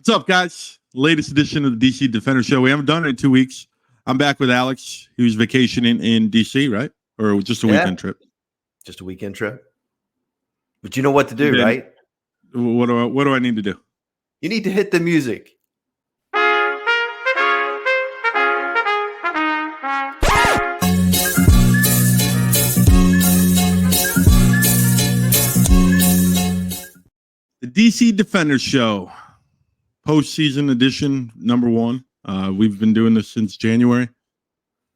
What's up, guys? Latest edition of the DC Defender Show. We haven't done it in 2 weeks. I'm back with Alex. He was vacationing in DC, right? Or just a weekend trip? Just a weekend trip. But you know what to do, right? What do I need to do? You need to hit the music. The DC Defender Show, postseason edition, number 1. We've been doing this since January,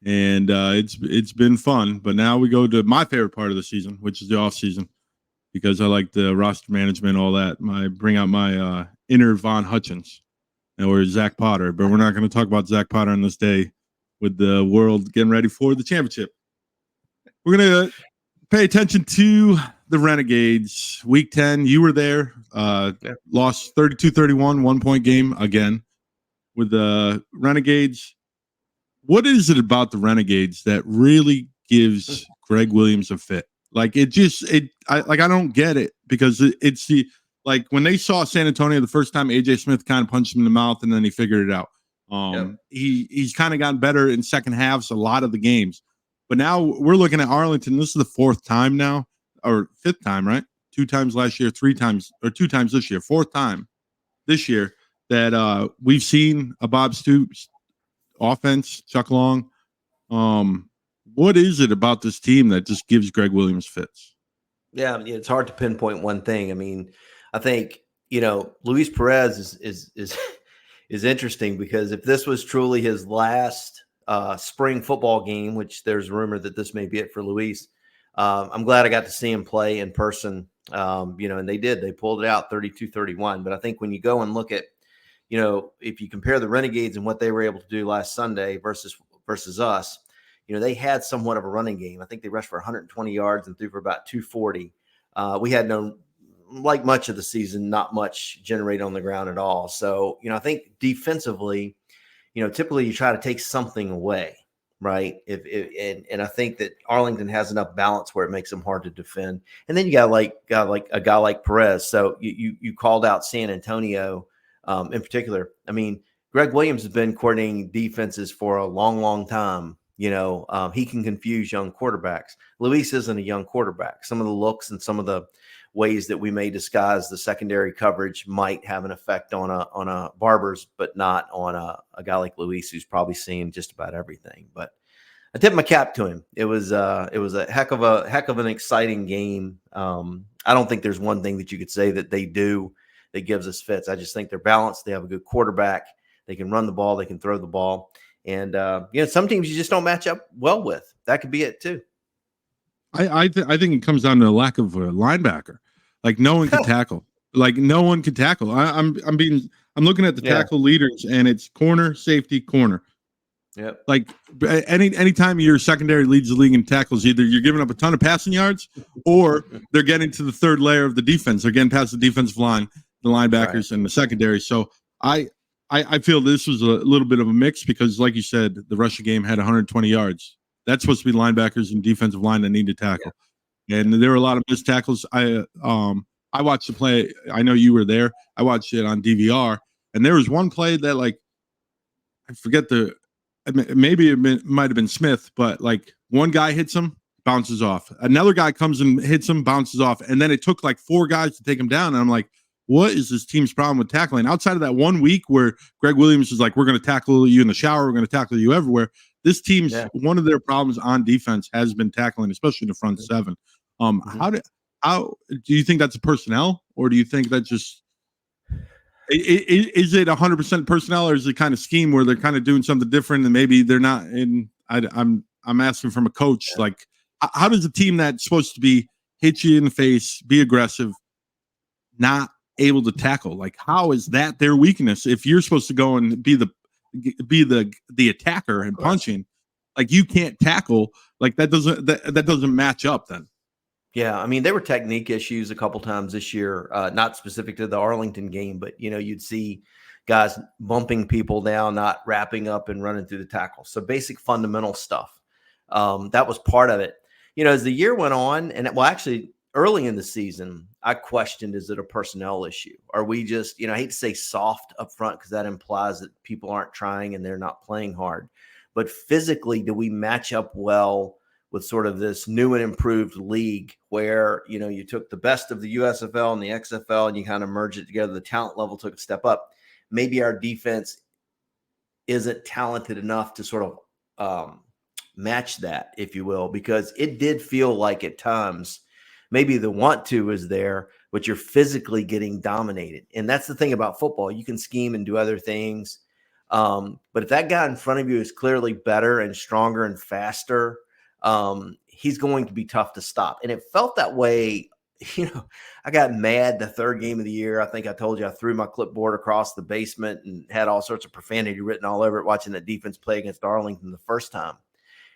and it's been fun. But now we go to my favorite part of the season, which is the off season, because I like the roster management, all that. Bring out my inner Von Hutchins or Zach Potter. But we're not going to talk about Zach Potter on this day with the world getting ready for the championship. We're going to pay attention to the Renegades. Week 10, you were there. Lost 32-31, 1-point game again with the Renegades. What is it about the Renegades that really gives Greg Williams a fit? Like I don't get it, because it's the, like, when they saw San Antonio the first time, AJ Smith kind of punched him in the mouth and then he figured it out. He's kind of gotten better in second halves a lot of the games. But now we're looking at Arlington. This is the 4th time now, or 5th time, right? 2 times last year, 3 times, or 2 times this year, 4th time this year that we've seen a Bob Stoops offense, Chuck Long. What is it about this team that just gives Greg Williams fits? Yeah, it's hard to pinpoint one thing. I mean, I think, Luis Perez is interesting, because if this was truly his last spring football game, which there's a rumor that this may be it for Luis, I'm glad I got to see him play in person. And they did. They pulled it out 32-31. But I think when you go and look at, if you compare the Renegades and what they were able to do last Sunday versus us, they had somewhat of a running game. I think they rushed for 120 yards and threw for about 240. We had like much of the season, not much generated on the ground at all. So, I think defensively, typically you try to take something away, right? And I think that Arlington has enough balance where it makes them hard to defend. And then you got a guy like Perez. So you called out San Antonio in particular. I mean, Greg Williams has been coordinating defenses for a long, long time. He can confuse young quarterbacks. Luis isn't a young quarterback. Some of the looks and some of the ways that we may disguise the secondary coverage might have an effect on a Barbers, but not on a guy like Luis, who's probably seen just about everything. But I tip my cap to him. It was a heck of an exciting game. I don't think there's one thing that you could say that they do that gives us fits. I just think they're balanced. They have a good quarterback. They can run the ball. They can throw the ball. And, some teams you just don't match up well with. That could be it too. I think it comes down to a lack of a linebacker. Like, no one can tackle. Like, no one can tackle. I'm looking at the tackle leaders, and it's corner, safety, corner. Yeah. Like, anytime your secondary leads the league in tackles, either you're giving up a ton of passing yards, or they're getting to the third layer of the defense. They're getting past the defensive line, the linebackers, and the secondary. So I feel this was a little bit of a mix, because, like you said, the rushing game had 120 yards. That's supposed to be linebackers and defensive line that need to tackle. Yeah. And there were a lot of missed tackles. I watched the play. I know you were there. I watched it on DVR. And there was one play that, like, I forget maybe it might have been Smith, but, like, one guy hits him, bounces off. Another guy comes and hits him, bounces off. And then it took, like, 4 guys to take him down. And I'm like, what is this team's problem with tackling? Outside of that 1 week where Greg Williams is like, we're going to tackle you in the shower, we're going to tackle you everywhere. This team's one of their problems on defense has been tackling, especially in the front 7. How do you think that's a personnel, or do you think that just is it 100% personnel, or is it kind of scheme where they're kind of doing something different and maybe they're not in? I'm asking from a coach, like, how does a team that's supposed to be hit you in the face, be aggressive, not able to tackle? Like, how is that their weakness if you're supposed to go and be the attacker and punching? Like, you can't tackle. Like, that doesn't match up then. Yeah, I mean, there were technique issues a couple times this year, not specific to the Arlington game, but you'd see guys bumping people down, not wrapping up and running through the tackle. So basic fundamental stuff. That was part of it. As the year went on, and actually early in the season, I questioned, is it a personnel issue? Are we just, I hate to say soft up front because that implies that people aren't trying and they're not playing hard. But physically, do we match up well with sort of this new and improved league where, you took the best of the USFL and the XFL and you kind of merged it together? The talent level took a step up. Maybe our defense isn't talented enough to sort of match that, if you will, because it did feel like at times maybe the want to is there, but you're physically getting dominated. And that's the thing about football. You can scheme and do other things. But if that guy in front of you is clearly better and stronger and faster, he's going to be tough to stop. And it felt that way. I got mad the third game of the year. I think I told you I threw my clipboard across the basement and had all sorts of profanity written all over it, watching that defense play against Arlington the first time.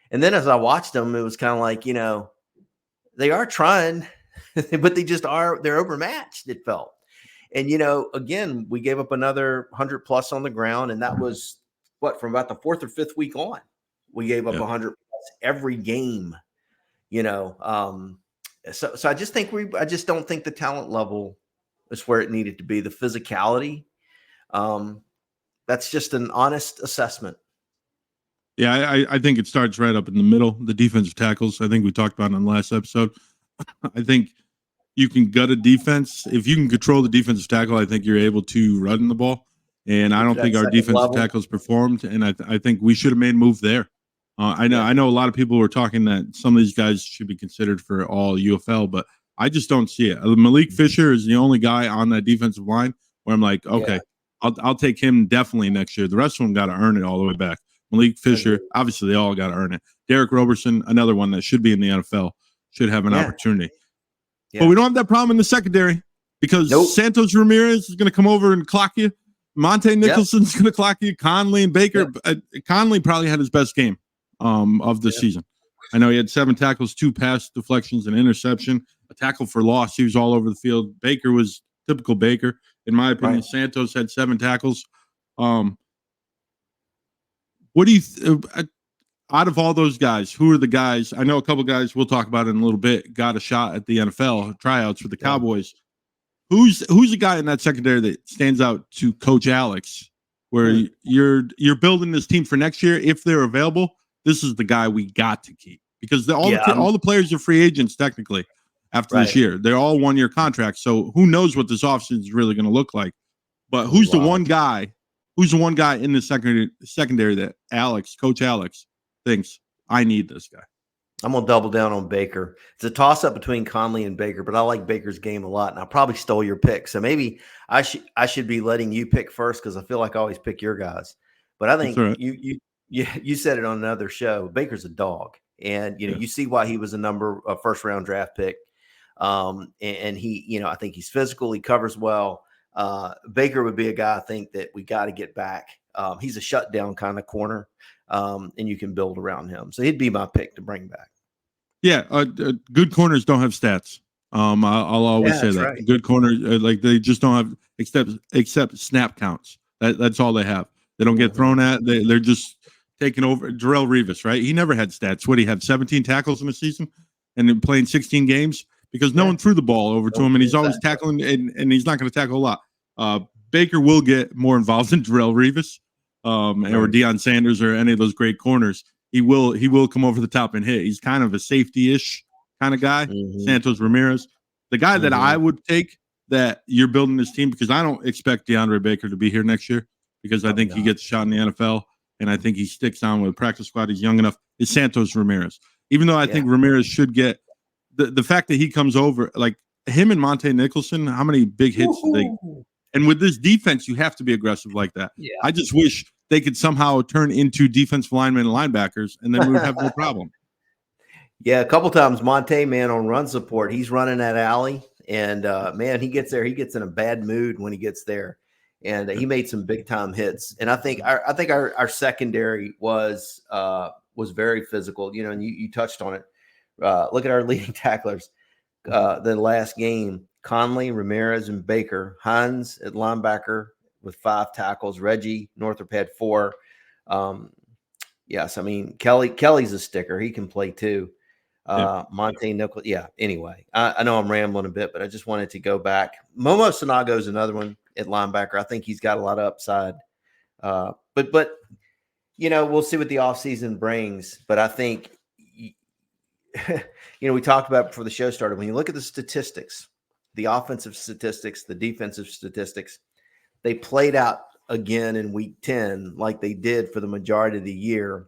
And then as I watched them, it was kind of like, they are trying, but they're overmatched, it felt. And, again, we gave up another 100 plus on the ground. And that was from about the fourth or fifth week on, we gave up 100 plus every game, So I just think I just don't think the talent level is where it needed to be. The physicality, that's just an honest assessment. Yeah, I think it starts right up in the middle, the defensive tackles. I think we talked about it in the last episode. I think you can gut a defense. If you can control the defensive tackle, I think you're able to run the ball. And I don't think our defensive tackles performed. And I think we should have made a move there. I know a lot of people were talking that some of these guys should be considered for all UFL, but I just don't see it. Malik Fisher is the only guy on that defensive line where I'm like, okay, I'll take him definitely next year. The rest of them got to earn it all the way back. Malik Fisher, obviously they all got to earn it. Derek Roberson, another one that should be in the NFL, should have an opportunity. Yeah. But we don't have that problem in the secondary because Santos Ramirez is going to come over and clock you. Monte Nicholson's going to clock you. Conley and Baker. Conley probably had his best game of the season. I know he had 7 tackles, 2 pass deflections, an interception, a tackle for loss. He was all over the field. Baker was typical Baker, in my opinion. Right. Santos had 7 tackles. What do you out of all those guys, who are the guys? I know a couple guys we'll talk about in a little bit got a shot at the NFL tryouts for the Cowboys. Who's the guy in that secondary that stands out to Coach Alex, where you're building this team for next year if they're available? This is the guy we got to keep because all the players are free agents technically after this year. They're all 1-year contracts, so who knows what this offseason is really going to look like? But who's the one guy? Who's the one guy in the secondary that Coach Alex, thinks I need this guy? I'm going to double down on Baker. It's a toss-up between Conley and Baker, but I like Baker's game a lot, and I probably stole your pick. So maybe I should be letting you pick first because I feel like I always pick your guys. But I think you said it on another show. Baker's a dog, and you see why he was a first-round draft pick. And he, I think he's physical. He covers well. Baker would be a guy I think that we got to get back. He's a shutdown kind of corner, and you can build around him. So he'd be my pick to bring back. Yeah, good corners don't have stats. I'll always say that. Right. Good corners, they just don't have except snap counts. That's all they have. They don't get thrown at. They're just taking over. Darrelle Revis, right? He never had stats. What, he had 17 tackles in a season and then playing 16 games? Because no one threw the ball over to him, and he's always tackling, and he's not going to tackle a lot. Baker will get more involved than Darrelle Revis or Deion Sanders or any of those great corners. He will come over the top and hit. He's kind of a safety-ish kind of guy, Santos Ramirez. The guy that I would take that you're building this team, because I don't expect DeAndre Baker to be here next year because I think he gets a shot in the NFL, and I think he sticks on with the practice squad. He's young enough. Is Santos Ramirez. Even though I think Ramirez should get – the fact that he comes over, like him and Monte Nicholson, how many big hits do they? And with this defense, you have to be aggressive like that. Yeah. I just wish they could somehow turn into defensive linemen and linebackers, and then we would have no problem. Yeah, a couple times Monte, man, on run support, he's running that alley, and man, he gets there. He gets in a bad mood when he gets there, and he made some big time hits. And I think our secondary was very physical. And you touched on it. Look at our leading tacklers. The last game, Conley, Ramirez, and Baker. Hines at linebacker with 5 tackles. Reggie Northrop had 4. Yes, I mean Kelly's a sticker. He can play too. Monte Nichols. Yeah. Anyway, I know I'm rambling a bit, but I just wanted to go back. Momo Sanago is another one at linebacker. I think he's got a lot of upside. But we'll see what the offseason brings. But I think, we talked about before the show started, when you look at the statistics, the offensive statistics, the defensive statistics, they played out again in week 10 like they did for the majority of the year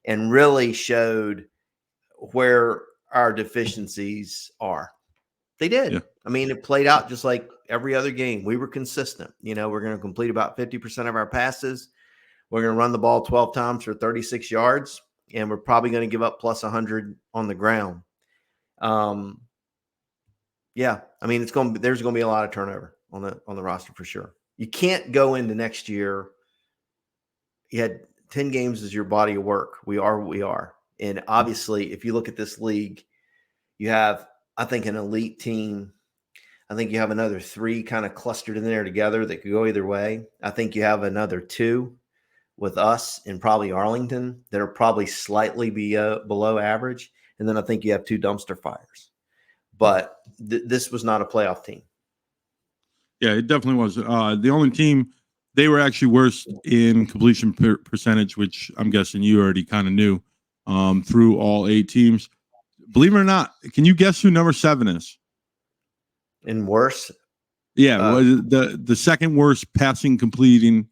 and really showed where our deficiencies are. They did. Yeah. I mean, it played out just like every other game. We were consistent. We're going to complete about 50% of our passes. We're going to run the ball 12 times for 36 yards, and we're probably going to give up plus 100 on the ground. Yeah, I mean, there's going to be a lot of turnover on the roster for sure. You can't go into next year. You had 10 games as your body of work. We are what we are. And obviously, if you look at this league, you have, I think, an elite team. I think you have another 3 kind of clustered in there together that could go either way. I think you have another 2 with us and probably Arlington that are probably slightly below average. And then I think you have 2 dumpster fires. But this was not a playoff team. Yeah, it definitely was. The only team, they were actually worse in completion percentage, which I'm guessing you already kind of knew, through all 8 teams. Believe it or not, can you guess who number 7 is? And worse? Yeah, the second worst passing completion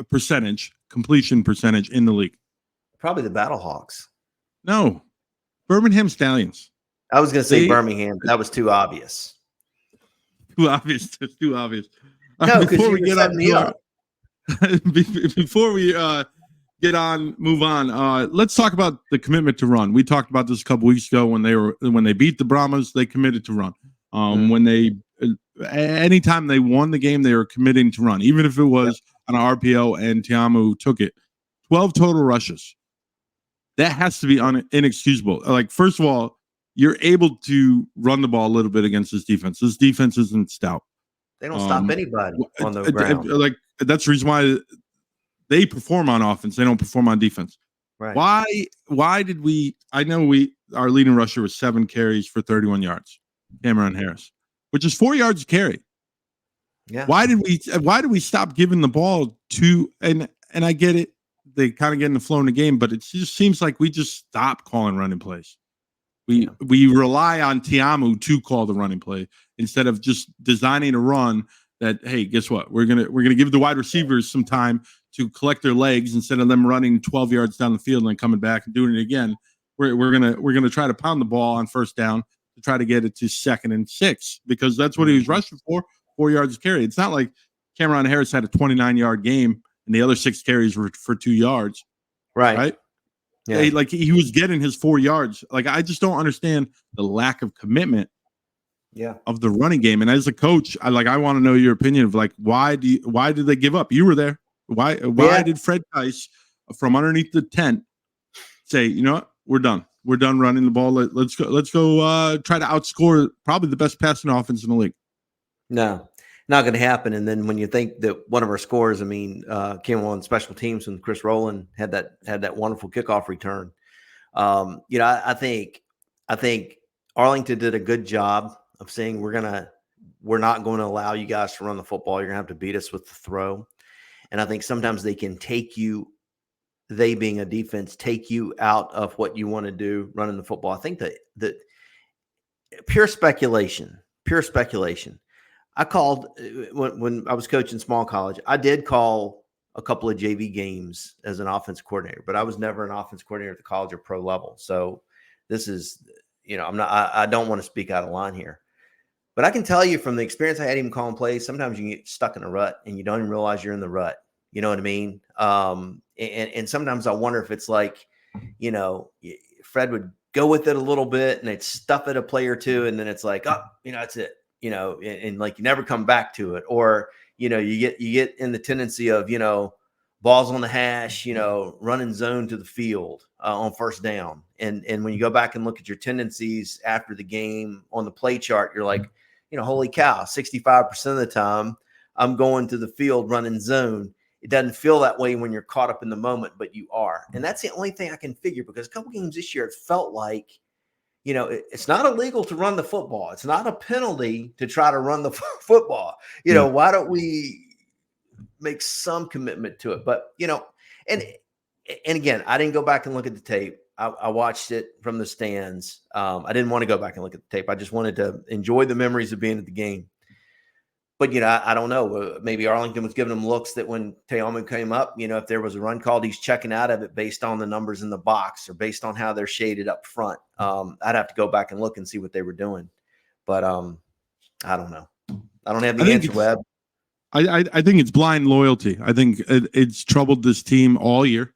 percentage in the league. Probably the Battlehawks. No, Birmingham Stallions. I was going to say Birmingham. That was too obvious. Too obvious. Too obvious. No, because you were setting me up. Before we move on. Let's talk about the commitment to run. We talked about this a couple weeks ago when they beat the Brahmas, they committed to run. When they anytime they won the game, they were committing to run, even if it was on an RPO and Tiamu took it. 12 total rushes. That has to be inexcusable. Like, first of all, you're able to run the ball a little bit against this defense. This defense isn't stout. They don't stop anybody on the ground. Like, that's the reason why they perform on offense. They don't perform on defense. Right. Why did we? I know our leading rusher was 7 carries for 31 yards. Cameron Harris, which is 4 yards a carry. Yeah. Why did we stop giving the ball to? And I get it. They kind of get in the flow in the game, but it just seems like we just stop calling running plays. We rely on Tiamu to call the running play instead of just designing a run that, hey, guess what? We're gonna give the wide receivers some time to collect their legs instead of them running 12 yards down the field and then coming back and doing it again. We're gonna try to pound the ball on first down to try to get it to 2nd and 6 because that's what he was rushing for, 4 yards of carry. It's not like Cameron Harris had a 29-yard game and the other 6 carries were for 2 yards. Right? Yeah. He was getting his 4 yards. Like, I just don't understand the lack of commitment of the running game. And as a coach, I want to know your opinion of why did they give up? You were there. Why did Fred Tice from underneath the tent say, you know what, we're done. We're done running the ball. Let's go try to outscore probably the best passing offense in the league. No, not going to happen. And then when you think that one of our scores, came on special teams when Chris Rowland had that wonderful kickoff return. I think Arlington did a good job of saying we're not going to allow you guys to run the football. You're going to have to beat us with the throw. And I think sometimes they can they being a defense, take you out of what you want to do running the football. I think that pure speculation. I called when I was coaching small college. I did call a couple of JV games as an offense coordinator, but I was never an offense coordinator at the college or pro level. So this is, I don't want to speak out of line here, but I can tell you from the experience I had even calling plays, sometimes you get stuck in a rut and you don't even realize you're in the rut. You know what I mean? And sometimes I wonder if it's like, Fred would go with it a little bit and they'd stuff it a play or two. And then it's like, oh, that's it. And like you never come back to it, or you get in the tendency of balls on the hash, running zone to the field on first down, and when you go back and look at your tendencies after the game on the play chart, you're like, holy cow, 65% of the time I'm going to the field running zone. It doesn't feel that way when you're caught up in the moment, but you are, and that's the only thing I can figure because a couple games this year it felt like it's not illegal to run the football. It's not a penalty to try to run the football. Yeah. Why don't we make some commitment to it? But, and again, I didn't go back and look at the tape. I watched it from the stands. I didn't want to go back and look at the tape. I just wanted to enjoy the memories of being at the game. But, I don't know. Maybe Arlington was giving them looks that when Te'amu came up, if there was a run called, he's checking out of it based on the numbers in the box or based on how they're shaded up front. I'd have to go back and look and see what they were doing. But I don't know. I don't have the answer, Webb. I think it's blind loyalty. I think it's troubled this team all year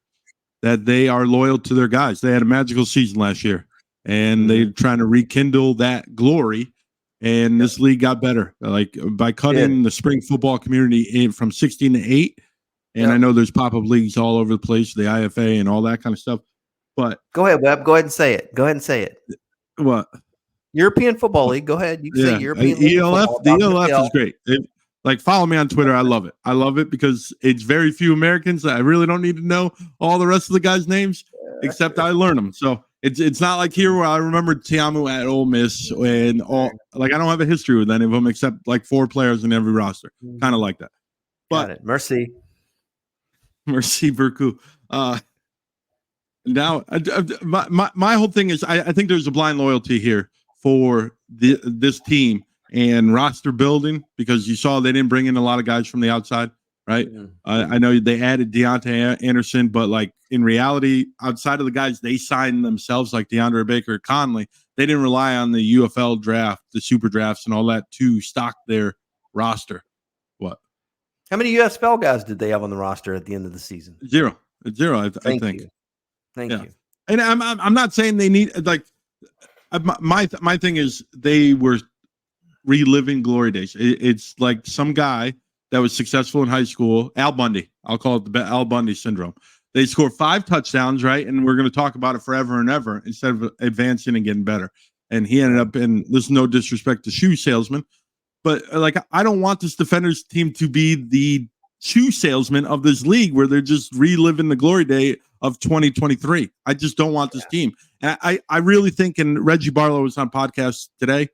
that they are loyal to their guys. They had a magical season last year, and they're trying to rekindle that glory. And this league got better, like by cutting the spring football community in from 16 to 8. And I know there's pop-up leagues all over the place, the IFA and all that kind of stuff. But go ahead, Webb. Go ahead and say it. What? European Football League. Go ahead. You can say European ELF. The ELF is great. Follow me on Twitter. I love it. I love it because it's very few Americans. I really don't need to know all the rest of the guys' names, except I learn them. So it's not like here where I remember Te'amu at Ole Miss and all. Like I don't have a history with any of them except like 4 players in every roster. Kind of like that. But merci beaucoup. Now my whole thing is I think there's a blind loyalty here for this team and roster building because you saw they didn't bring in a lot of guys from the outside, right? I know they added Deontay Anderson, but like in reality, outside of the guys they signed themselves, like DeAndre Baker, Conley, they didn't rely on the UFL draft, the super drafts, and all that to stock their roster. What? How many UFL guys did they have on the roster at the end of the season? Zero. I think. Thank you. And I'm not saying they need like my thing is they were reliving glory days. It's like some guy that was successful in high school, Al Bundy. I'll call it the Al Bundy syndrome. They score 5 touchdowns, right? And we're going to talk about it forever and ever instead of advancing and getting better. And he ended up in, there's no disrespect to shoe salesman, but like I don't want this Defenders team to be the shoe salesman of this league where they're just reliving the glory day of 2023. I just don't want this team. And I really think, and Reggie Barlow was on podcast today.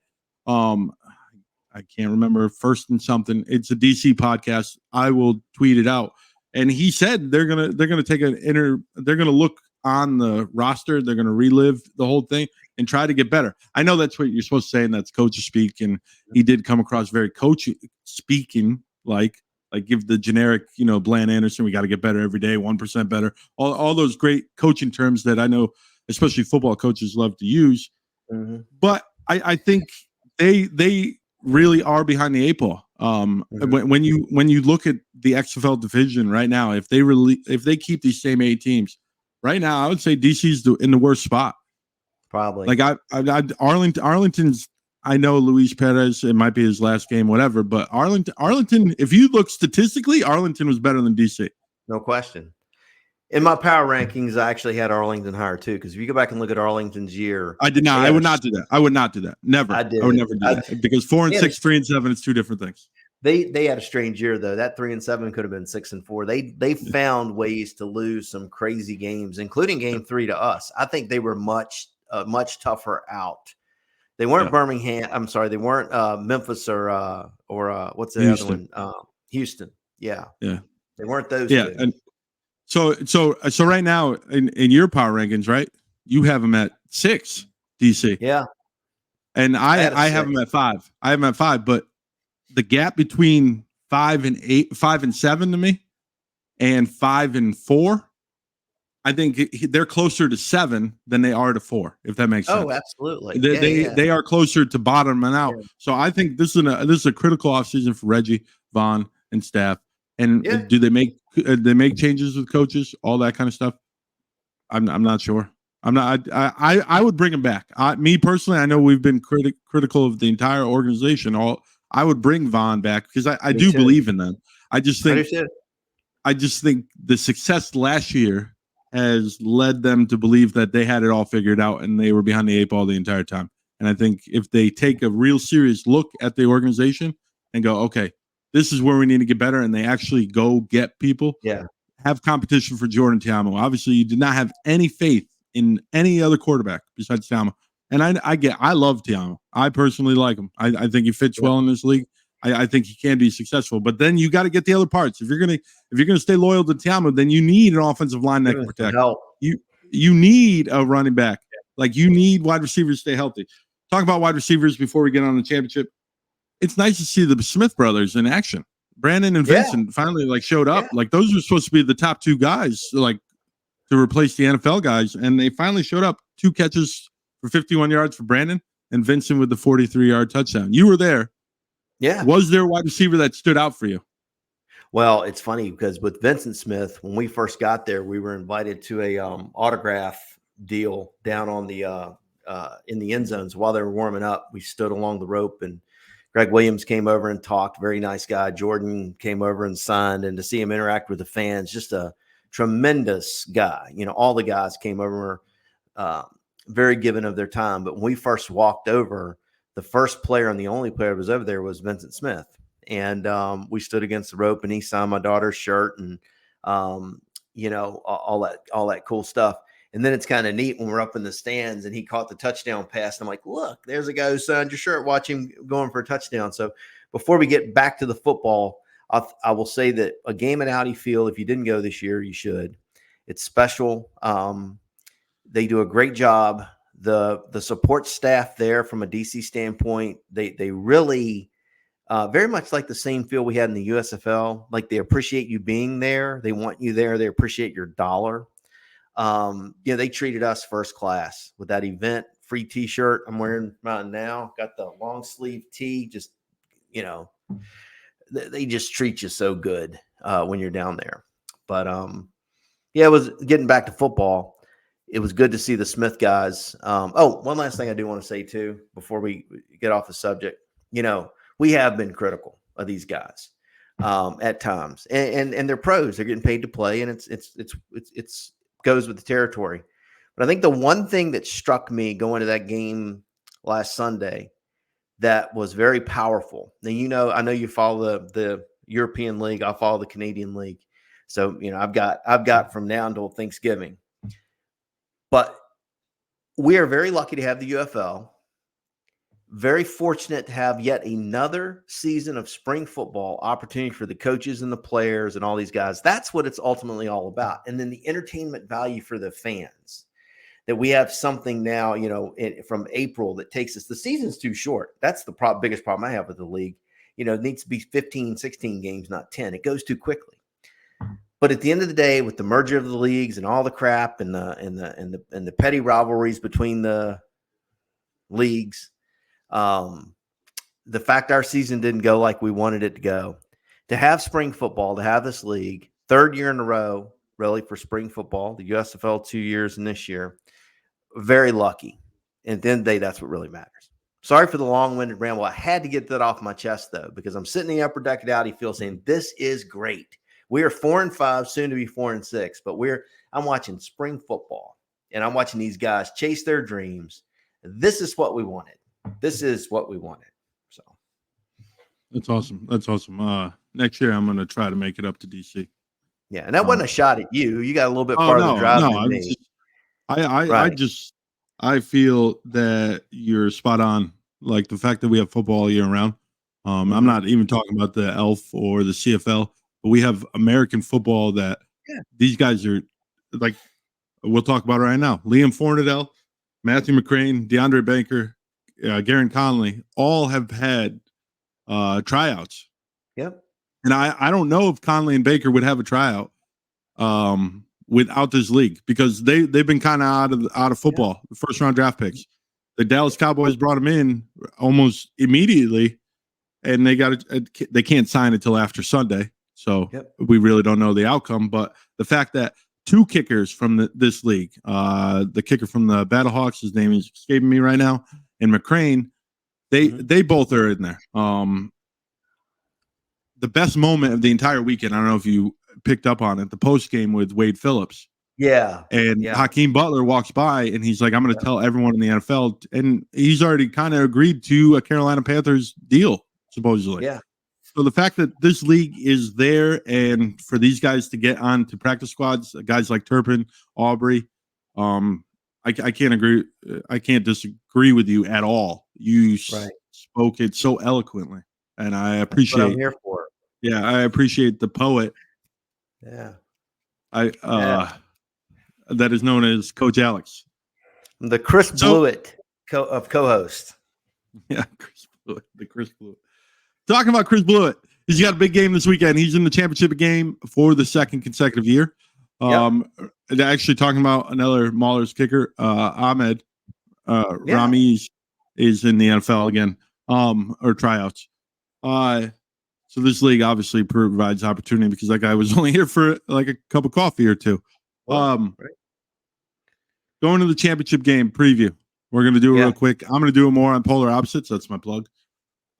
I can't remember, First and something. It's a DC podcast. I will tweet it out. And he said they're gonna take they're gonna look on the roster, they're gonna relive the whole thing and try to get better. I know that's what you're supposed to say, and that's coach speak. And he did come across very coach speaking, like give the generic, Bland Anderson, we got to get better every day, 1% better. All those great coaching terms that I know, especially football coaches love to use. But I think they really are behind the 8 ball. When you look at the XFL division right now, if they keep these same 8 teams right now, I would say DC's in the worst spot. Probably. Like Arlington's. I know Luis Perez, it might be his last game, whatever. But Arlington, if you look statistically, Arlington was better than DC. No question. In my power rankings, I actually had Arlington higher too. Because if you go back and look at Arlington's year, I did not. I would not do that. I would not do that. Never. I would never do that because 4 and 6, 3 and 7 is 2 different things. They had a strange year though. That 3 and 7 could have been 6 and 4. They found ways to lose some crazy games, including game 3 to us. I think they were much tougher out. They weren't Birmingham. I'm sorry, they weren't Memphis or what's the Houston. other one? Houston. Yeah. They weren't those. Yeah, good. And so right now in your power rankings, right? You have them at 6, DC. Yeah. And I have them at 5. I have them at 5, but the gap between 5 and 8, 5 and 7 to me, and 5 and 4. I think they're closer to 7 than they are to 4, if that makes sense. Oh, absolutely. They are closer to bottoming out. Yeah. So I think this is a critical offseason for Reggie, Vaughn, and staff. And do they make changes with coaches, all that kind of stuff? I'm not sure. I'm not. I would bring him back. Me personally, I know we've been critical of the entire organization. I would bring Vaughn back because I do believe in them. I just think the success last year has led them to believe that they had it all figured out and they were behind the 8 ball the entire time. And I think if they take a real serious look at the organization and go, okay, this is where we need to get better, and they actually go get people, have competition for Jordan Te'amu. Obviously, you did not have any faith in any other quarterback besides Te'amu. And I love Tiamo. I personally like him. I think he fits well in this league. I think he can be successful. But then you got to get the other parts. If you're gonna stay loyal to Tiamo, then you need an offensive line that can protect. You need a running back. Like you need wide receivers to stay healthy. Talk about wide receivers before we get on the championship. It's nice to see the Smith brothers in action. Brandon and Vincent finally showed up. Like those were supposed to be the top two guys, to replace the NFL guys, and they finally showed up. 2 catches for 51 yards for Brandon, and Vincent with the 43-yard touchdown. You were there. Yeah. Was there a wide receiver that stood out for you? Well, it's funny because with Vincent Smith, when we first got there, we were invited to a autograph deal down on the in the end zones while they were warming up. We stood along the rope, and Greg Williams came over and talked. Very nice guy. Jordan came over and signed, and to see him interact with the fans, just a tremendous guy. All the guys came over, very given of their time. But when we first walked over, the first player and the only player that was over there was Vincent Smith. And we stood against the rope, and he signed my daughter's shirt and, all that cool stuff. And then it's kind of neat when we're up in the stands and he caught the touchdown pass. And I'm like, look, there's a guy who signed your shirt. Watch him going for a touchdown. So before we get back to the football, I will say that a game at Audi Field, if you didn't go this year, you should. It's special. They do a great job. The support staff there from a DC standpoint, they really very much like the same feel we had in the USFL. Like they appreciate you being there. They want you there. They appreciate your dollar. They treated us first class with that event free T-shirt. I'm wearing mine now. Got the long sleeve tee. Just, they just treat you so good when you're down there. But it was getting back to football. It was good to see the Smith guys. One last thing I do want to say too before we get off the subject. We have been critical of these guys at times, and they're pros. They're getting paid to play, and it's goes with the territory. But I think the one thing that struck me going to that game last Sunday that was very powerful. Now, I know you follow the European League. I follow the Canadian League. So, I've got from now until Thanksgiving. But we are very lucky to have the UFL. Very fortunate to have yet another season of spring football opportunity for the coaches and the players and all these guys. That's what it's ultimately all about. And then the entertainment value for the fans, that we have something now, from April that takes us. The season's too short. That's the biggest problem I have with the league. It needs to be 15, 16 games, not 10. It goes too quickly. But at the end of the day, with the merger of the leagues and all the crap and the petty rivalries between the leagues, the fact our season didn't go like we wanted it to go, to have spring football, to have this league, 3rd year in a row, really, for spring football, the USFL 2 years and this year, very lucky. And at the end of the day, that's what really matters. Sorry for the long-winded ramble. I had to get that off my chest, though, because I'm sitting in the upper deck at Audi Field saying, this is great. We are 4-5, soon to be 4-6, but I'm watching spring football, and I'm watching these guys chase their dreams. This is what we wanted. This is what we wanted. So that's awesome. That's awesome. Next year, I'm going to try to make it up to DC. Yeah, and that wasn't a shot at you. You got a little bit farther drive than me. I feel that you're spot on. Like the fact that we have football all year round. I'm not even talking about the ELF or the CFL, but we have American football that these guys are like. We'll talk about it right now. Liam Fornadell, Matthew McCrane, DeAndre Banker, Garen Conley, all have had tryouts. Yep. And I don't know if Conley and Baker would have a tryout without this league, because they've been kind of out of football. The 1st-round draft picks. The Dallas Cowboys brought them in almost immediately, and they can't sign until after Sunday. So we really don't know the outcome. But the fact that 2 kickers from this league, the kicker from the Battlehawks, his name is escaping me right now, and McCrane, they both are in there. The best moment of the entire weekend, I don't know if you picked up on it, the post game with Wade Phillips. Yeah. And Hakeem Butler walks by and he's like, I'm going to tell everyone in the NFL. And he's already kind of agreed to a Carolina Panthers deal, supposedly. Yeah. So the fact that this league is there, and for these guys to get on to practice squads, guys like Turpin, Aubrey, I can't agree. I can't disagree with you at all. You Right. spoke it so eloquently, and I That's what I'm appreciate. here for. Yeah, I appreciate the poet. Yeah. I Yeah. that is known as Coach Alex. The Chris So Blewett of co-host. yeah, Chris Blewett, the Chris Blewett. Talking about Chris Blewett, he's got a big game this weekend. He's in the championship game for the second consecutive year. Yep. Actually, talking about another Mahler's kicker, Ahmed Rami is in the NFL again, or tryouts. So this league obviously provides opportunity because that guy was only here for like a cup of coffee or two. Right. Going to the championship game preview. We're going to do it real quick. I'm going to do it more on polar opposites. That's my plug.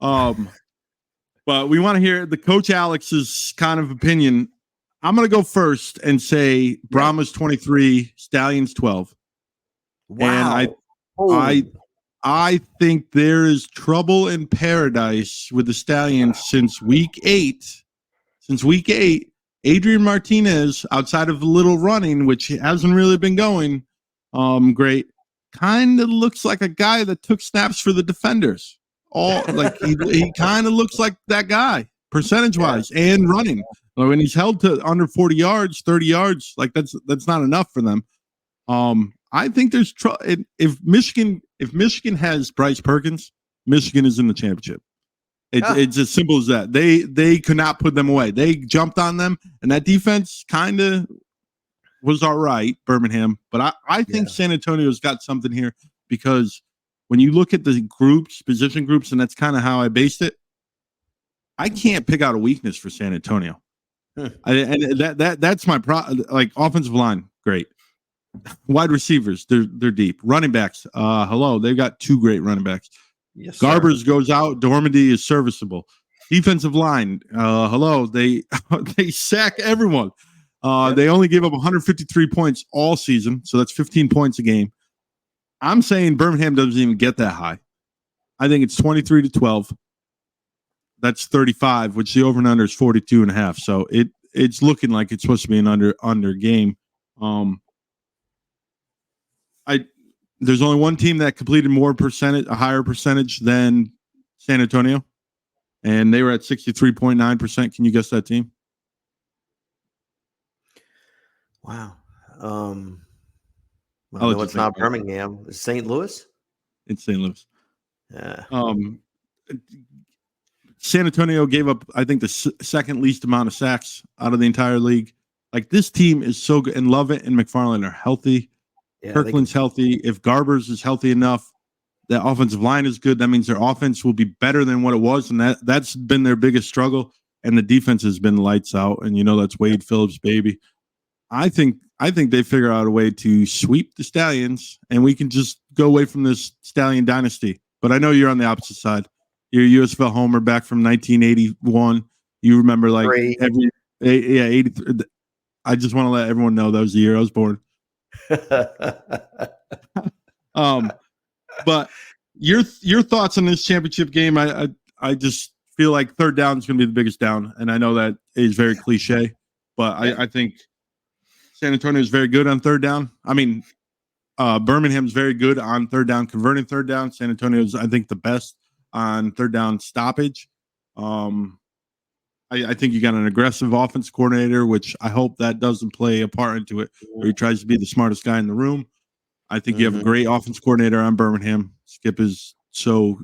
But we want to hear the Coach Alex's kind of opinion. I'm going to go first and say Brahmas 23, Stallions 12. Wow. And I think there is trouble in paradise with the Stallions since week 8. Since week 8, Adrian Martinez, outside of a little running, which hasn't really been going great, kind of looks like a guy that took snaps for the defenders. He kind of looks like that guy, percentage-wise, and running. When he's held to under 40 yards, 30 yards, like that's not enough for them. I think there's trouble. If Michigan has Bryce Perkins, Michigan is in the championship. It's as simple as that. They could not put them away. They jumped on them, and that defense kind of was all right, Birmingham. But I think San Antonio's got something here because when you look at the position groups, and that's kind of how I based it, I can't pick out a weakness for San Antonio. And that's my like offensive line, great. Wide receivers, they're deep. Running backs, hello, they've got 2 great running backs. Yes, Garbers goes out. Dormady is serviceable. Defensive line, hello, they sack everyone. They only gave up 153 points all season, so that's 15 points a game. I'm saying Birmingham doesn't even get that high. I think it's 23-12. That's 35, which the over and under is 42.5. So it's looking like it's supposed to be an under game. There's only one team that completed a higher percentage than San Antonio, and they were at 63.9%. Can you guess that team? Wow. No, it's not Birmingham. It's St. Louis. It's St. Louis. Yeah. San Antonio gave up, I think, the second least amount of sacks out of the entire league. Like, this team is so good, and Lovett and McFarland are healthy. Yeah, Kirkland's healthy. If Garbers is healthy enough, that offensive line is good. That means their offense will be better than what it was, and that's been their biggest struggle. And the defense has been lights out, and that's Wade Phillips' baby. I think they figure out a way to sweep the Stallions, and we can just go away from this Stallion dynasty. But I know you're on the opposite side. You're a USFL homer back from 1981. You remember 83. I just want to let everyone know that was the year I was born. But your thoughts on this championship game? I just feel like third down is going to be the biggest down, and I know that is very cliche, but I think San Antonio is very good on third down. I mean, Birmingham's very good on third down, converting third down. San Antonio is, I think, the best on third down stoppage. I think you got an aggressive offense coordinator, which I hope that doesn't play a part into it, where he tries to be the smartest guy in the room. I think you have a great offense coordinator on Birmingham. Skip is so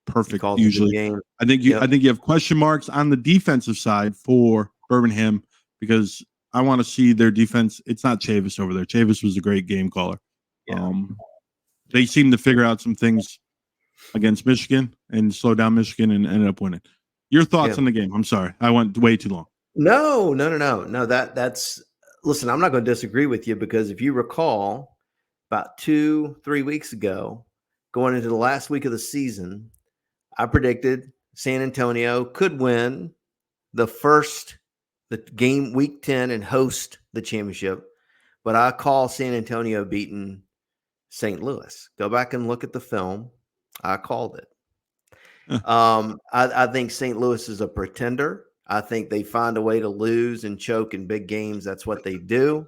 perfect usually. I think you have question marks on the defensive side for Birmingham because I want to see their defense. It's not Chavis over there. Chavis was a great game caller. They seem to figure out some things against Michigan and slow down Michigan and ended up winning. Your thoughts on the game? I'm sorry, I went way too long. No. That's listen. I'm not going to disagree with you because if you recall, about 2-3 weeks ago, going into the last week of the season, I predicted San Antonio could win the game week 10 and host the championship, but I call San Antonio beating St. Louis. Go back and look at the film. I called it. I think St. Louis is a pretender. I think they find a way to lose and choke in big games. That's what they do.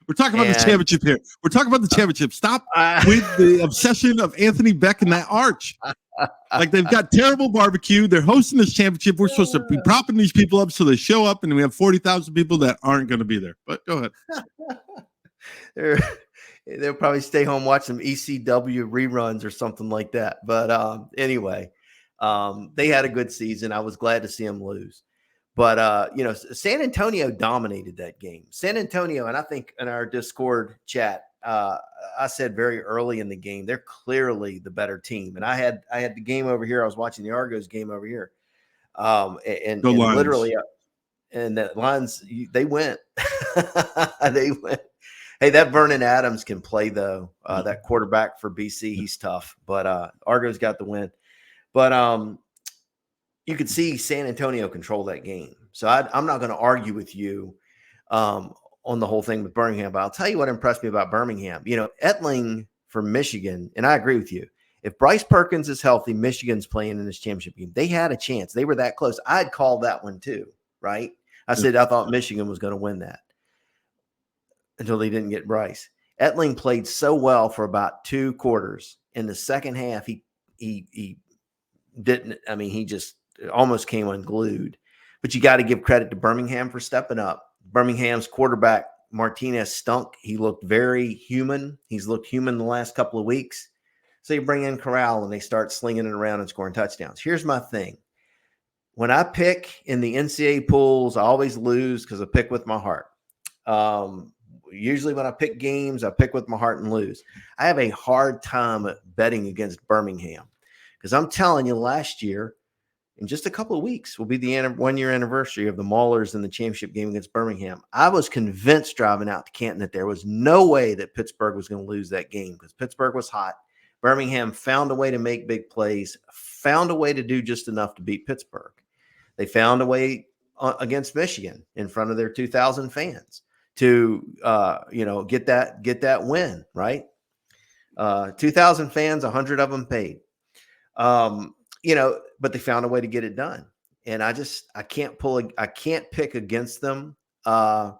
We're talking about the championship here. We're talking about the championship. Stop with the obsession of Anthony Beck and that arch. Like, they've got terrible barbecue. They're hosting this championship. We're supposed to be propping these people up so they show up, and we have 40,000 people that aren't going to be there. But go ahead. They'll probably stay home, watch some ECW reruns or something like that. But anyway, they had a good season. I was glad to see them lose. But, San Antonio dominated that game. San Antonio, and I think in our Discord chat, I said very early in the game, they're clearly the better team. And I had the game over here. I was watching the Argos game over here. And literally, and the Lions, they went. They went. Hey, that Vernon Adams can play, though. That quarterback for BC, he's tough. But Argos got the win. But you could see San Antonio control that game. So I'm not going to argue with you on the whole thing with Birmingham. But I'll tell you what impressed me about Birmingham. Etling from Michigan, and I agree with you. If Bryce Perkins is healthy, Michigan's playing in this championship game. They had a chance. They were that close. I'd called that one too, right? I said I thought Michigan was going to win that until they didn't get Bryce. Etling played so well for about 2 quarters. In the second half, he didn't. I mean, he just almost came unglued. But you got to give credit to Birmingham for stepping up. Birmingham's quarterback, Martinez, stunk. He looked very human. He's looked human the last couple of weeks. So you bring in Corral, and they start slinging it around and scoring touchdowns. Here's my thing. When I pick in the NCAA pools, I always lose because I pick with my heart. Usually when I pick games, I pick with my heart and lose. I have a hard time betting against Birmingham because I'm telling you, last year, in just a couple of weeks, will be the 1-year anniversary of the Maulers in the championship game against Birmingham. I was convinced driving out to Canton that there was no way that Pittsburgh was going to lose that game because Pittsburgh was hot. Birmingham found a way to make big plays, found a way to do just enough to beat Pittsburgh. They found a way against Michigan in front of their 2,000 fans to get that win, right? 2,000 fans, 100 of them paid. But they found a way to get it done. And I can't pick against them. So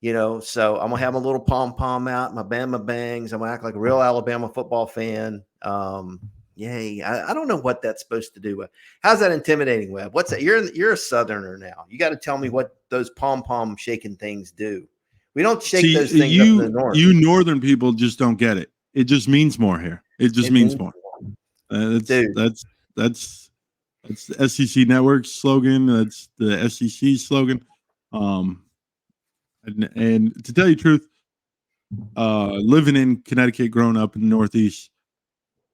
I'm going to have my little pom-pom out, my Bama bangs. I'm going to act like a real Alabama football fan. Yay. I don't know what that's supposed to do. How's that intimidating, Webb? What's that? You're a Southerner now. You got to tell me what those pom-pom shaking things do. We don't shake those things up in the north. You northern people just don't get it. It just means more here. It just means more. That's the SEC Network's slogan. That's the SEC slogan. And to tell you the truth, living in Connecticut, growing up in the Northeast,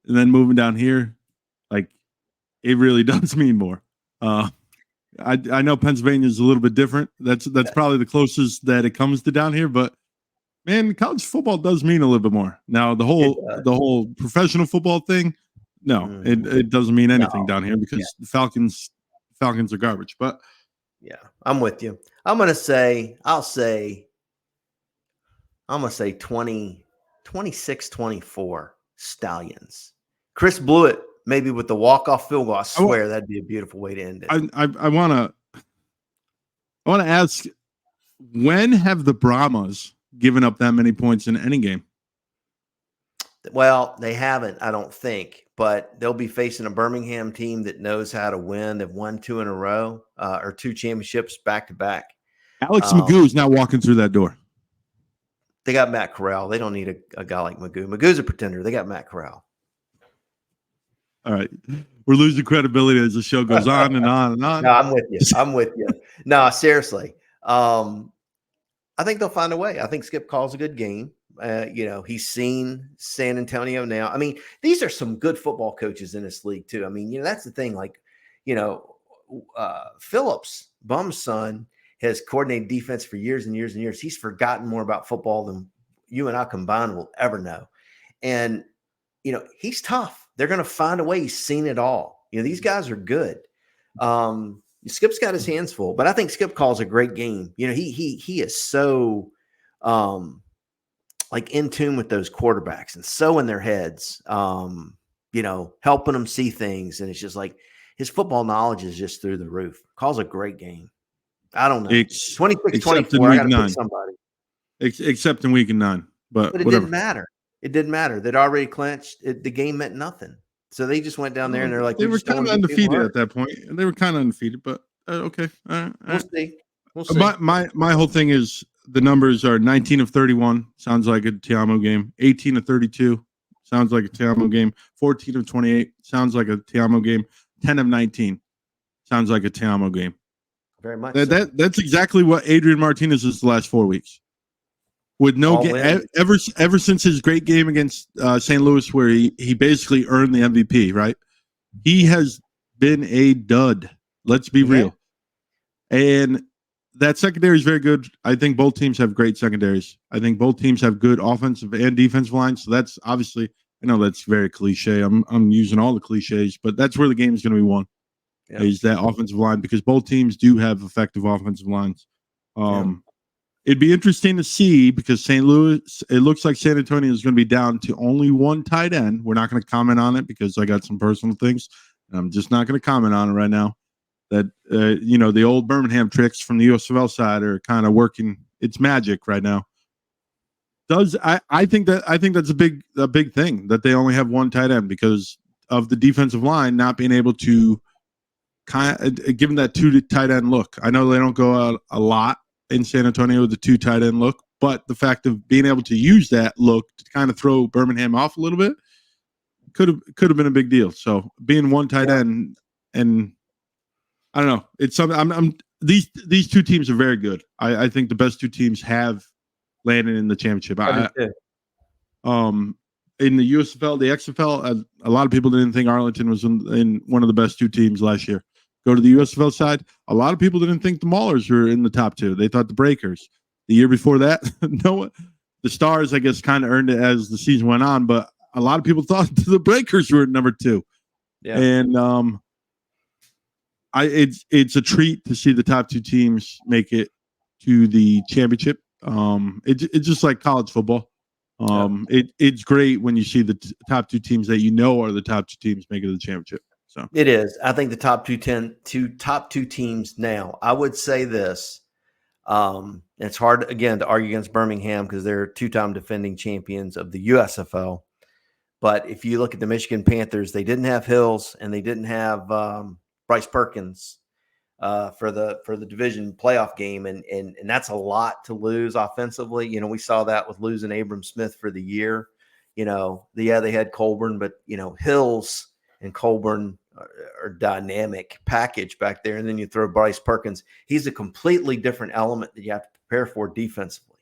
and then moving down here, like, it really does mean more. I know Pennsylvania is a little bit different. That's probably the closest that it comes to down here. But man, college football does mean a little bit more. Now the whole professional football thing, no, it doesn't mean anything down here because the Falcons are garbage. But yeah, I'm with you. I'm gonna say 26-24 Stallions. Chris Blewett, maybe with the walk-off field goal. I swear that'd be a beautiful way to end it. I want to ask, when have the Brahmas given up that many points in any game? Well, they haven't, I don't think, but they'll be facing a Birmingham team that knows how to win. They've won 2 in a row, or 2 championships back to back. Alex Magoo's not walking through that door. They got Matt Corral. They don't need a guy like Magoo. Magoo's a pretender. They got Matt Corral. All right. We're losing credibility as the show goes on and on and on. No, I'm with you. No, seriously. I think they'll find a way. I think Skip calls a good game. He's seen San Antonio now. I mean, these are some good football coaches in this league too. I mean, that's the thing. Like, Phillips, Bum's son, has coordinated defense for years and years and years. He's forgotten more about football than you and I combined will ever know. And, he's tough. They're going to find a way. He's seen it all. These guys are good. Skip's got his hands full, but I think Skip calls a great game. He is so in tune with those quarterbacks and so in their heads, helping them see things. And it's just like his football knowledge is just through the roof. Calls a great game. I don't know. 26-24. I got to pick somebody. except in week 9. But it whatever. didn't matter. It didn't matter. They'd already clinched. The game meant nothing. So they just went down there and they're like, they we were just don't kind want of to get people undefeated hurt. at that point. They were kind of undefeated, but okay. All We'll right. see. We'll see. My whole thing is the numbers are 19 of 31. Sounds like a Tiamo game. 18 of 32. Sounds like a Tiamo game. 14 of 28. Sounds like a Tiamo game. 10 of 19. Sounds like a Tiamo game. Very much. That's exactly what Adrian Martinez is the last 4 weeks. With no game ever since his great game against St. Louis, where he basically earned the MVP, right? He has been a dud. Let's be real. And that secondary is very good. I think both teams have great secondaries. I think both teams have good offensive and defensive lines. So that's obviously, I know that's very cliche. I'm using all the cliches, but that's where the game is going to be won. Yeah. Is that offensive line, because both teams do have effective offensive lines. It'd be interesting to see, because St. Louis, it looks like San Antonio is going to be down to only one tight end. We're not going to comment on it because I got some personal things. And I'm just not going to comment on it right now. That the old Birmingham tricks from the UFL side are kind of working its magic right now. I think that's a big thing that they only have one tight end because of the defensive line not being able to give them that 2 tight end look. I know they don't go out a lot in San Antonio with the 2 tight end look, but the fact of being able to use that look to kind of throw Birmingham off a little bit could have been a big deal. So being one tight end, and I don't know, it's something. These 2 teams are very good. I think the best 2 teams have landed in the championship. In the USFL, the XFL, a lot of people didn't think Arlington was in one of the best 2 teams last year. Go to the USFL side, a lot of people didn't think the Maulers were in the top 2. They thought the Breakers. The year before that, the Stars, I guess, kind of earned it as the season went on, but a lot of people thought the Breakers were at number 2. Yeah. And it's a treat to see the top 2 teams make it to the championship. It's just like college football. It's great when you see the top 2 teams that are the top 2 teams make it to the championship. So it is. I think the top top 2 teams now. I would say this. It's hard again to argue against Birmingham because they're 2-time defending champions of the USFL. But if you look at the Michigan Panthers, they didn't have Hills and they didn't have Bryce Perkins for the division playoff game, and that's a lot to lose offensively. We saw that with losing Abram Smith for the year. They had Colburn, but Hills and Colburn are dynamic package back there. And then you throw Bryce Perkins. He's a completely different element that you have to prepare for defensively.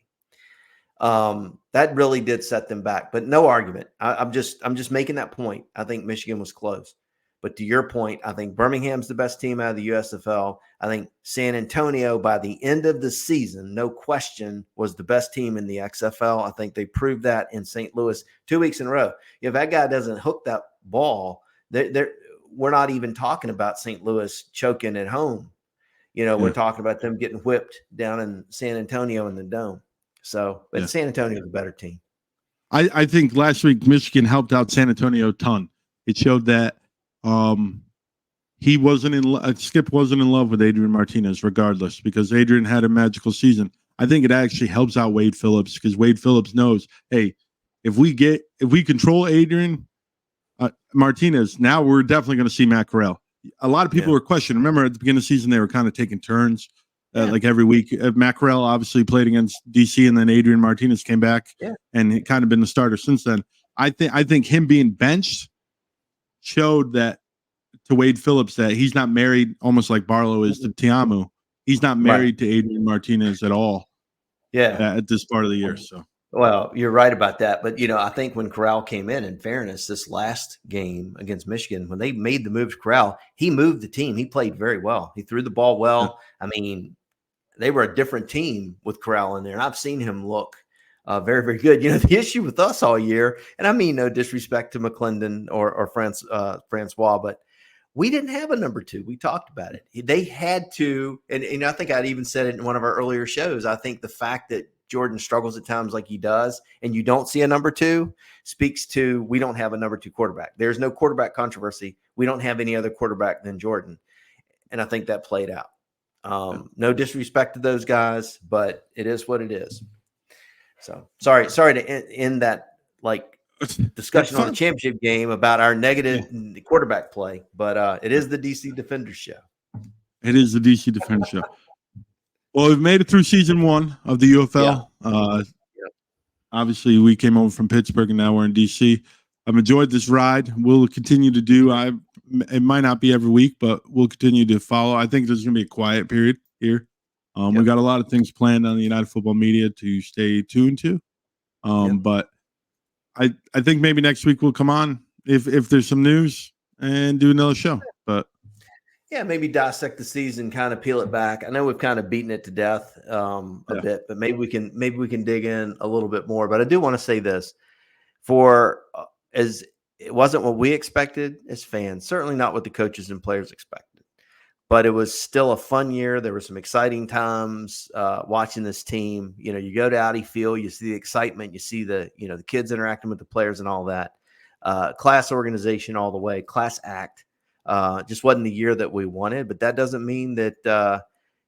That really did set them back, but no argument. I'm just making that point. I think Michigan was close. But to your point, I think Birmingham's the best team out of the USFL. I think San Antonio, by the end of the season, no question, was the best team in the XFL. I think they proved that in St. Louis 2 weeks in a row. If that guy doesn't hook that ball, we're not even talking about St. Louis choking at home. We're talking about them getting whipped down in San Antonio in the Dome. So, but San Antonio is a better team. I think last week Michigan helped out San Antonio a ton. It showed that Skip wasn't in love with Adrian Martinez regardless, because Adrian had a magical season. I think it actually helps out Wade Phillips, because Wade Phillips knows, hey, if we control Adrian Martinez, now we're definitely going to see Matt Corral. A lot of people were questioning. Remember at the beginning of the season, they were kind of taking turns like every week. Matt Corral obviously played against DC, and then Adrian Martinez came back and he kind of been the starter since then. I think him being benched showed that to Wade Phillips that he's not married, almost like Barlow is to Tiamu. He's not married to Adrian Martinez at all. At this part of the year. So, well, you're right about that. But I think when Corral came in fairness, this last game against Michigan, when they made the move to Corral, he moved the team. He played very well. He threw the ball well. I mean, they were a different team with Corral in there, and I've seen him look very, very good. The issue with us all year, and I mean no disrespect to McClendon or Francois, but we didn't have a number 2. We talked about it. They had to, and I think I'd even said it in one of our earlier shows. I think the fact that Jordan struggles at times like he does, and you don't see a number 2, speaks to we don't have a number 2 quarterback. There's no quarterback controversy. We don't have any other quarterback than Jordan. And I think that played out. No disrespect to those guys, but it is what it is. So sorry to end that like discussion on the championship game about our negative quarterback play, but it is the DC Defender Show. It is the DC Defender Show. Well, we've made it through season 1 of the UFL. Obviously, we came over from Pittsburgh, and now we're in DC. I've enjoyed this ride. We'll continue to do. It might not be every week, but we'll continue to follow. I think there's going to be a quiet period here. We got a lot of things planned on the United Football Media to stay tuned to. But I think maybe next week we'll come on if there's some news and do another show. But maybe dissect the season, kind of peel it back. I know we've kind of beaten it to death a bit, but maybe we can dig in a little bit more. But I do want to say this: as it wasn't what we expected as fans, certainly not what the coaches and players expected, but it was still a fun year. There were some exciting times watching this team. You go to Audi Field, you see the excitement, you see the kids interacting with the players and all that. Class organization all the way, class act. Just wasn't the year that we wanted, but that doesn't mean that,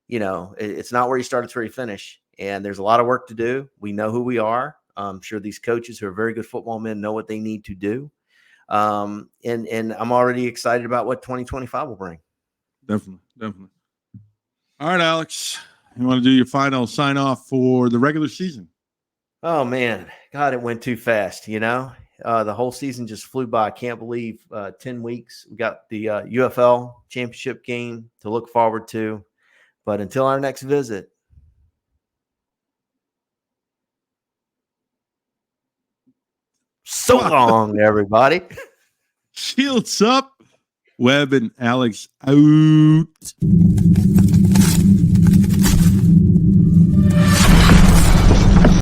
it's not where you start, it's where you finish. And there's a lot of work to do. We know who we are. I'm sure these coaches who are very good football men know what they need to do. And I'm already excited about what 2025 will bring. Definitely. All right, Alex, you want to do your final sign off for the regular season? Oh man, God, it went too fast. The whole season just flew by. I can't believe 10 weeks. We got the UFL championship game to look forward to. But until our next visit, so long, everybody. Shields up. Webb and Alex out.